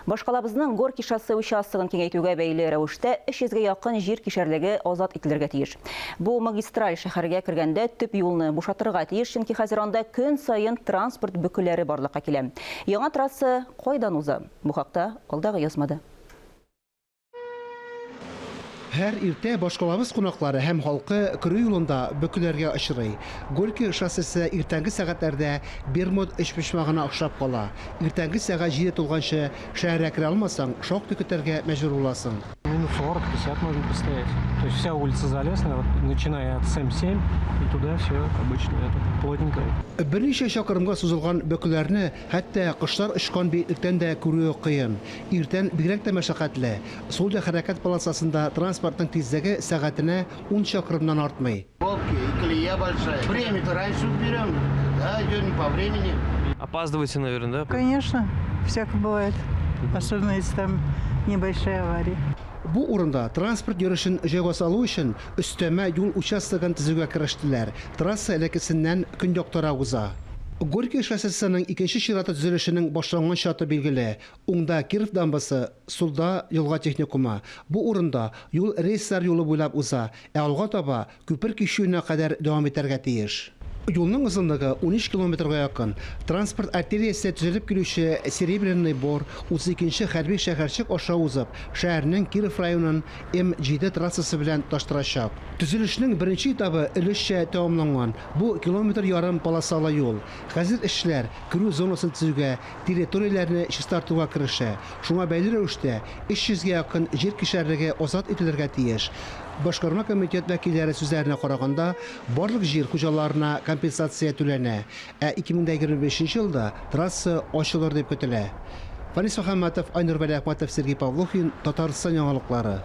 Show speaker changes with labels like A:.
A: Башкалабызның Горький шоссе участогын кеңейтүүгө бәйле рәвештә 300-гә якын җир кишәрлеге азат ителергә тиеш. Бу магистраль шәһәргә кергәндә төп юлны бушатырга тиеш, чөнки хәзер анда көн сайын транспорт бөкеләре барлыкка килә. Яңа трасса кайдан уза? Бу хакта алдагы язмада.
B: Һәр иртә башкалабыз кунаклары һәм халкы кирү юлында бөкеләргә очрый. Горький шоссесы иртәнге сәгатьләрдә Бермуд эчпешмәгенә охшап кала. Иртәнге сәгать 7 тулганчы шәһәргә керә алмасаң, шактый көтәргә мәҗбүр буласың.
C: Минут 40-50 можно постоять. То есть вся улица Залесная, вот, начиная от СМ-7 и туда все обычно плотненько.
B: Берничә чакрымга сузылган бөкеләрне хәтта кошлар очкан биеклектән дә күрүе кыен. Иртән бигрәк тә мәшәкатьле. Сулда хәрәкәт полосасында транспортның тизлеге сәгатенә 10 чакрымнан артмый.
D: Пробки и колея большая. Время-то раньше берем, да, идет не по времени.
E: Опаздываете, наверное, да?
F: Конечно, всяко бывает. Особенно если там небольшая авария.
B: Бу урында транспорт йөрешен җайга салу өчен өстәмә юл участогын төзүгә керештеләр. Трасса элеккесеннән көньяктара уза. Горький шоссесының икенче чираты төзелешенең башланган чаты билгеле. Уңда Киров дамбасы, сулда Елга техникумы. Бу урында юл рейслар юлы буйлап уза, ә алга таба күпер кишүенә кадәр дәвам итәргә тиеш. Юлның озынлыгы 13 километрга якын. Транспорт артериясе төзелеп килүче Серебряный Бор 32-нче хәрби шәһәрчек аша узып, шәһәрнең Киров районын М7 трассасы белән таштырачак. Төзелешнең беренче этабы өлешчә тәмамланган. Бу километр ярым полосалы юл. Хәзер эшләр кирү зонасын төзүгә, территорияләрне чистартуга керешә. Шуңа бәйле рәвештә 300-гә якын җир кишәрлеге азат ителергә тиеш. Башкарма комитет вәкилләре сүзләренә караганда, барлык җир хуҗаларына компенсация түләнә, ә 2025 елда трасса ачылыр дип көтелә. Фанис Мөхәммәтов, Айнур Вәлиәхмәтов, Сергей Павлухин, Татарстан яңалыклары.